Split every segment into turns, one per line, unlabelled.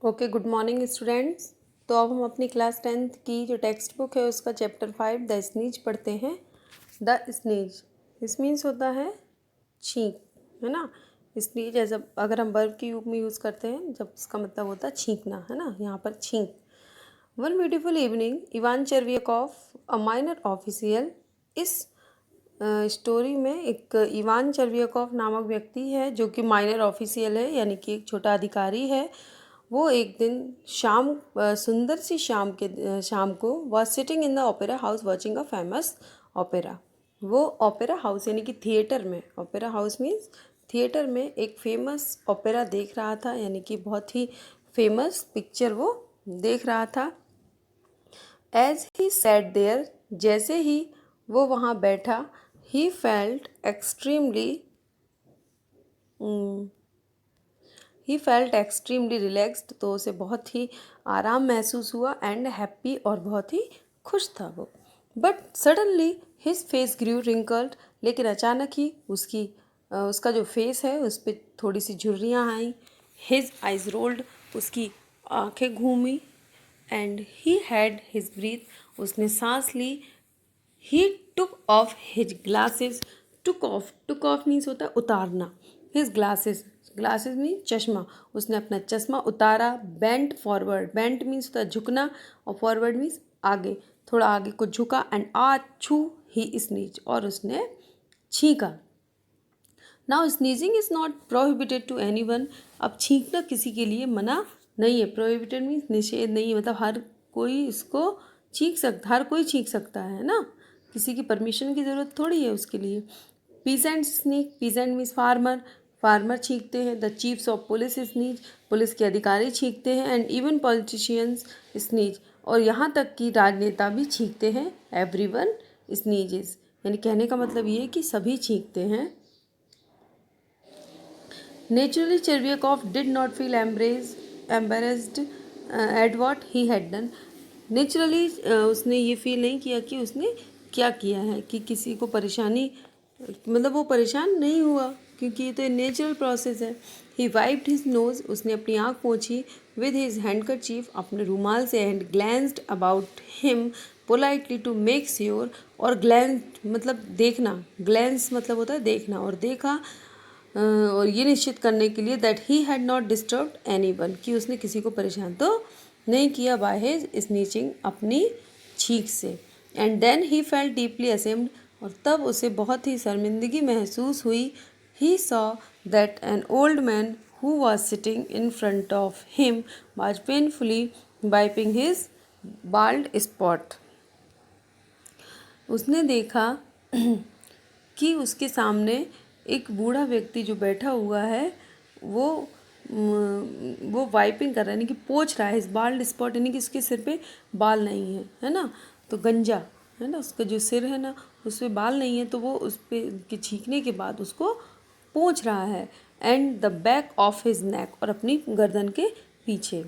Okay, good morning students. तो अब हम अपनी क्लास 10th की जो टेक्स्ट बुक है उसका चैप्टर 5 द स्नीज पढ़ते हैं। द स्नीज इस मीन्स होता है छींक, है ना। स्नीज एज अगर हम वर्ब के रूप में यूज़ करते हैं जब इसका मतलब होता है छींकना, है ना। यहाँ पर छींक। One beautiful evening Ivan Chervyakov a minor official, इस स्टोरी में एक इवान चेरवियाकॉफ नामक व्यक्ति है जो कि माइनर ऑफिशियल है, यानी कि एक छोटा अधिकारी है। वो एक दिन शाम सुंदर सी शाम को was sitting in the opera house watching a famous opera. वो ओपेरा हाउस यानी कि थिएटर में, ओपेरा हाउस मीन्स थिएटर में एक फेमस ओपेरा देख रहा था, यानी कि बहुत ही फेमस पिक्चर वो देख रहा था। एज ही सैट देयर, जैसे ही वो वहाँ बैठा, ही फेल्ट एक्सट्रीमली रिलैक्स्ड, तो उसे बहुत ही आराम महसूस हुआ, एंड हैप्पी, और बहुत ही खुश था वो। But suddenly his face grew wrinkled, लेकिन अचानक ही उसका जो फेस है उस पर थोड़ी सी झुर्रियाँ आई। हिज आइज रोल्ड, उसकी आंखें घूमी, and he had his breath, उसने सांस ली। He took off his glasses, took off means होता है उतारना। हिज ग्लासेस, ग्लासेस मीन्स चश्मा, उसने अपना चश्मा उतारा। बेंट फॉरवर्ड, बेंट मीन्स होता है झुकना, और फॉरवर्ड मीन्स आगे, थोड़ा आगे को झुका। एंड आछू ही स्नीज, और उसने छींका। Now sneezing is not prohibited to anyone, अब छींकना किसी के लिए मना नहीं है। प्रोहिबिटेड मीन्स निषेध नहीं है, मतलब हर कोई इसको हर कोई छींक सकता है ना, किसी की परमिशन की ज़रूरत थोड़ी है उसके लिए। Peasant sneak, peasant means farmer, farmer छींकते हैं। The chiefs of police sneeze, police के अधिकारी छींकते हैं। एंड इवन पॉलिटिशियंस स्नीज, और यहाँ तक कि राजनेता भी छींकते हैं। एवरीवन स्नीजेस, यानी कहने का मतलब ये है कि सभी छींकते हैं। Naturally, Chervyakov did not feel embarrassed at what he had done. Naturally, उसने ये फील नहीं किया कि उसने क्या किया है, कि किसी को परेशानी, मतलब वो परेशान नहीं हुआ, क्योंकि ये तो नेचुरल प्रोसेस है। ही वाइप्ड हिज नोज, उसने अपनी आँख पोंछी। विद हिज हैंडकरचीफ, अपने रुमाल से। And glanced about him politely to make sure, और ग्लैंस मतलब देखना, ग्लैंस मतलब होता है देखना, और देखा और ये निश्चित करने के लिए that he had not disturbed anyone, कि उसने किसी को परेशान तो नहीं किया बाय हिज स्नीचिंग, अपनी छींक से। And then he felt deeply ashamed, और तब उसे बहुत ही शर्मिंदगी महसूस हुई। He saw that an old man who was sitting in front of him was painfully wiping his bald spot. उसने देखा कि उसके सामने एक बूढ़ा व्यक्ति जो बैठा हुआ है वो वाइपिंग कर रहा है, यानी कि पोंछ रहा है। इस बाल्ड स्पॉट यानी कि उसके सिर पे बाल नहीं है ना, तो गंजा है ना, उसका जो सिर है ना उस पर बाल नहीं है, तो वो उस पर छींकने के बाद उसको पोंछ रहा है। And the back of his neck, और अपनी गर्दन के पीछे।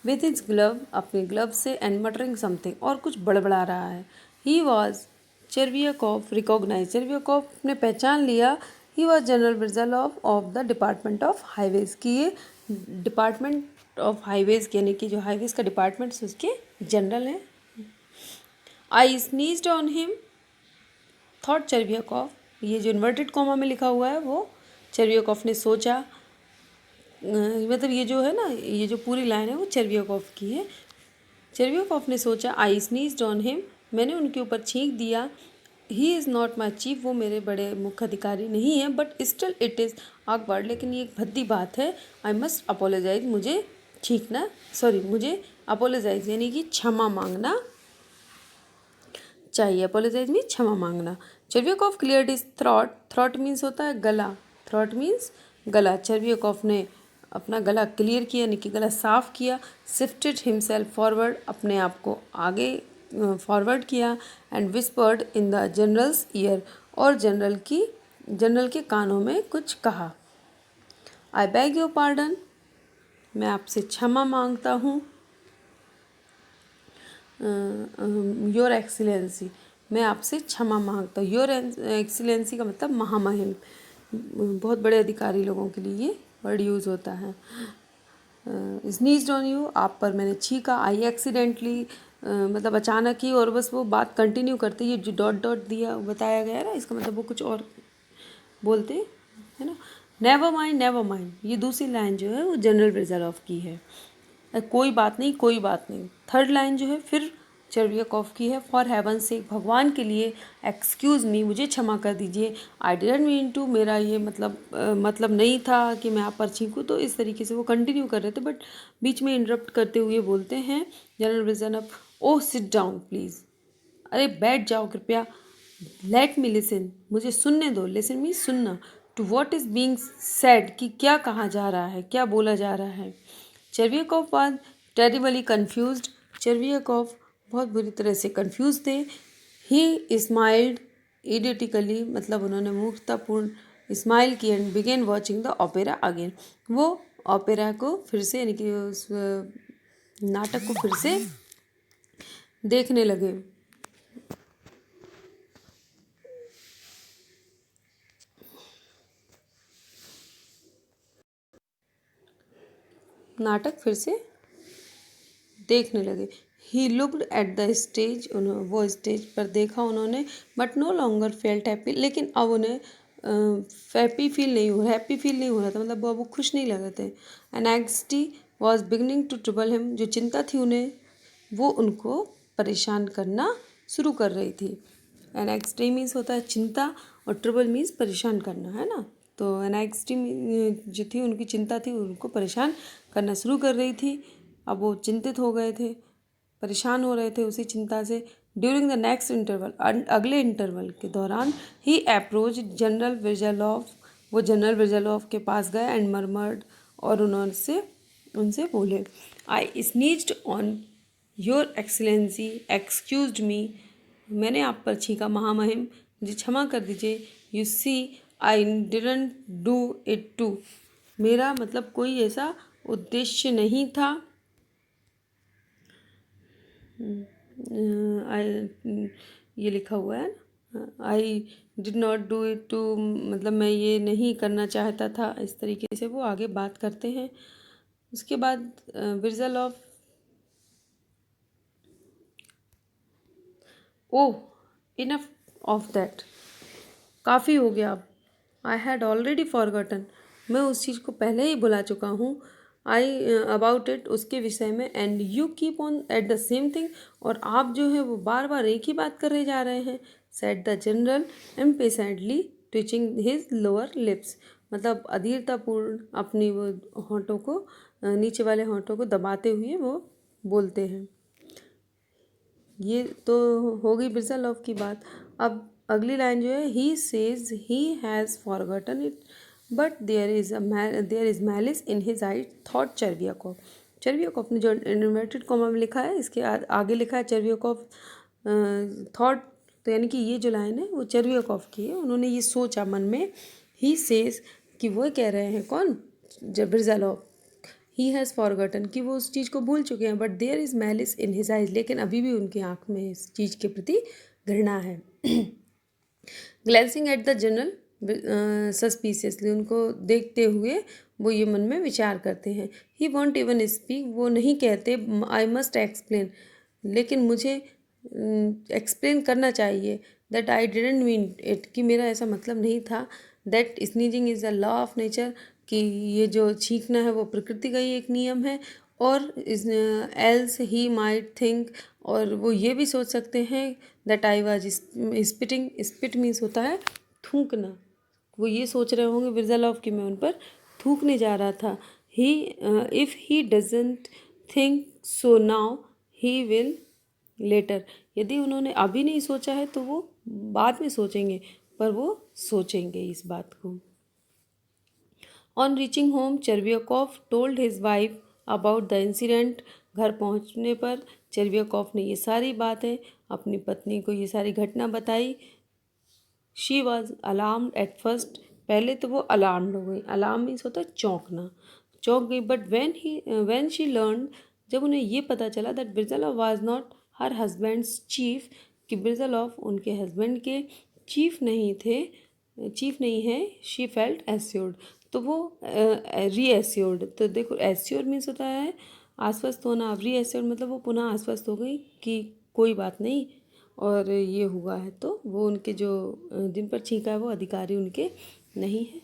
विथ हिज ग्लव, अपने ग्लव से। एंड मटरिंग समथिंग, और कुछ बड़बड़ा रहा है। ही वॉज चेरवियाकॉफ रिकॉग्नाइज, चेरवियाकॉफ ने पहचान लिया। He was general Brizzhalov of the department of highways, की ये डिपार्टमेंट ऑफ हाईवेज यानी कि जो हाईवेज का डिपार्टमेंट उसके जनरल हैं। आई स्नीज्ड ऑन हिम थॉट चेरवियाकॉफ, ये जो इन्वर्टेड कॉमा में लिखा हुआ है वो चेरवियाकॉफ ने सोचा, मतलब ये जो है ना, ये जो पूरी लाइन है वो चेरवियाकॉफ की है। चेरवियाकॉफ ने सोचा, आई स्नीज्ड ऑन हिम, मैंने उनके ऊपर छींक दिया। He is not my chief, वो मेरे बड़े मुख्य अधिकारी नहीं हैं। But still it is awkward, लेकिन ये एक भद्दी बात है। आई मस्ट अपोलोजाइज, मुझे छींकना, सॉरी मुझे अपोलोजाइज यानी कि क्षमा मांगना चाहिए। अपोलोजाइज मीन्स क्षमा मांगना। Chervyakov cleared his throat, throat means होता है गला, थ्रॉट मीन्स गला। चेरवियाकॉफ ने अपना गला क्लियर किया, यानी कि गला साफ किया। शिफ्टेड हिमसेल्फ फॉरवर्ड, अपने आप को आगे फॉरवर्ड किया। And whispered in the generals year, और जनरल के कानों में कुछ कहा। आई बैग योर पार्डन, मैं आपसे क्षमा मांगता हूँ। योर एक्सीलेंसी, मैं आपसे क्षमा मांगता हूँ। योर एक्सीलेंसी का मतलब महामहिम, बहुत बड़े अधिकारी लोगों के लिए ये वर्ड यूज़ होता है। स्नीज्ड ऑन यू, आप पर मैंने छींका। आई एक्सीडेंटली, मतलब अचानक ही, और बस वो बात कंटिन्यू करते, ये जो डॉट डॉट दिया बताया गया है ना, इसका मतलब वो कुछ और बोलते है ना। नेवर माइंड नेवर माइंड, ये दूसरी लाइन जो है वो जनरल ब्रिजलॉफ की है। कोई बात नहीं कोई बात नहीं। थर्ड लाइन जो है फिर चर्वियाकॉफ की है। फॉर हेवन से, भगवान के लिए, एक्सक्यूज़ मी, मुझे क्षमा कर दीजिए। आई डिडंट मीन टू, मेरा ये मतलब नहीं था कि मैं आप पर छींकूँ। तो इस तरीके से वो कंटिन्यू कर रहे थे, बट बीच में इंटरप्ट करते हुए बोलते हैं general Brizzhalov, oh sit down please, अरे बैठ जाओ कृपया। लेट मी लिसन, मुझे सुनने दो। लिसन मी, सुनना। To what is being said, कि क्या कहा जा रहा है, क्या बोला जा रहा है। चर्वियाकॉफ वॉज टेरिबली कन्फ्यूज्ड, चर्वियाकॉफ बहुत बुरी तरह से कन्फ्यूज थे। ही स्माइल्ड इडियटिकली, मतलब उन्होंने मूर्खतापूर्ण स्माइल की, and began watching the opera again. वो ओपेरा को फिर से, यानी कि उस नाटक को फिर से देखने लगे। नाटक फिर से देखने लगे। He looked at the stage, वो स्टेज पर देखा उन्होंने, but no longer felt happy, लेकिन अब उन्हें हैप्पी फील नहीं हो रहा था, मतलब वो खुश नहीं लगे थे। Anxiety was beginning to trouble him, जो चिंता थी उन्हें, वो उनको परेशान करना शुरू कर रही थी। एंग्जाइटी मीन्स होता है चिंता, और ट्रबल मीन्स परेशान करना, है ना। तो एंग्जाइटी जो थी, उनकी चिंता थी, उनको परेशान करना शुरू कर रही थी। अब वो चिंतित हो गए थे, परेशान हो रहे थे उसी चिंता से। ड्यूरिंग द नेक्स्ट इंटरवल, अगले इंटरवल के दौरान, ही अप्रोच जनरल ब्रिजलॉफ, वो जनरल ब्रिजलॉफ के पास गए, एंड मरमर्ड, और उनसे बोले, I sneezed on your excellency, excused me, मैंने आप पर छींका महामहिम, मुझे क्षमा कर दीजिए। You see I didn't do it to, मेरा मतलब कोई ऐसा उद्देश्य नहीं था। आई, ये लिखा हुआ है ना, I did not do it to, मतलब मैं ये नहीं करना चाहता था। इस तरीके से वो आगे बात करते हैं। उसके बाद ब्रिजलॉफ, ओह इनफ ऑफ दैट, काफ़ी हो गया अब। आई हैड ऑलरेडी फॉरगॉटन, मैं उस चीज़ को पहले ही भुला चुका हूँ। आई अबाउट इट, उसके विषय में। And you keep on at the same thing, और आप जो है वो बार बार एक ही बात कर रहे जा रहे हैं। Said the general impatiently, twitching his lower lips, मतलब अधीरतापूर्ण अपनी वो होंठों को, नीचे वाले होंठों को दबाते हुए वो बोलते हैं। ये तो हो गई ब्रिजलॉफ की बात। अब अगली लाइन जो है, he says he has forgotten it, but there is malice in his eye, thought Chervyakov. Chervyakov ने जो इन्वर्टेड कॉमा में लिखा है, इसके आगे लिखा है चर्वियाकॉफ थॉट, तो यानी कि ये जो लाइन है वो चर्वियाकॉफ की है। उन्होंने ये सोचा मन में। ही सेज, कि वो कह रहे हैं कौन, जब ब्रिजलॉफ, ही हैज़ फॉरगॉटन, कि वो उस चीज़ को भूल चुके हैं। But there is malice in his eyes, लेकिन अभी भी उनकी आँख में इस चीज़ के प्रति घृणा है। Glancing at the general suspiciously, उनको देखते हुए वो ये मन में विचार करते हैं। ही वॉन्ट इवन स्पीक, वो नहीं कहते आई मस्ट एक्सप्लेन, लेकिन मुझे एक्सप्लेन करना चाहिए। That I didn't mean it, कि मेरा ऐसा मतलब नहीं था। That sneezing is the law of nature, कि ये जो छींकना है वो प्रकृति का ही एक नियम है। और एल्स ही माइट थिंक, और वो ये भी सोच सकते हैं that I was spitting, spit means होता है थूकना, वो ये सोच रहे होंगे ब्रिजलॉफ कि मैं उन पर थूकने जा रहा था। He if he doesn't think so now he will later, यदि उन्होंने अभी नहीं सोचा है तो वो बाद में सोचेंगे, पर वो सोचेंगे इस बात को। On reaching home, Chervyakov told his wife about the incident, घर पहुंचने पर चर्वियाकॉफ ने ये सारी बातें अपनी पत्नी को, ये सारी घटना बताई। She was alarmed at first, पहले तो वो अलार्म्ड हो गई। अलार्म मीन्स होता है चौंकना, चौंक गई। बट व्हेन शी लर्न, जब उन्हें ये पता चला that Brizzhalov was not her husband's chief, कि ब्रिजलॉफ उनके हस्बैंड के चीफ नहीं थे, चीफ नहीं है। शी फेल्ट एस्योर्ड, तो वो रीएश्योर्ड, तो देखो एश्योर मीन्स होता है आश्वस्त होना, अब रीएश्योर्ड मतलब वो पुनः आश्वस्त हो गई कि कोई बात नहीं और ये हुआ है, तो वो उनके जो जिन पर छींका है वो अधिकारी उनके नहीं है।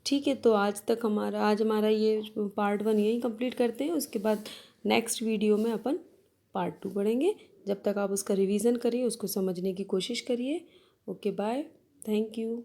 ठीक है, तो आज हमारा ये पार्ट 1 यहीं कंप्लीट करते हैं। उसके बाद नेक्स्ट वीडियो में अपन पार्ट 2 पढ़ेंगे। जब तक आप उसका रिवीजन करिए, उसको समझने की कोशिश करिए। Okay bye, thank you.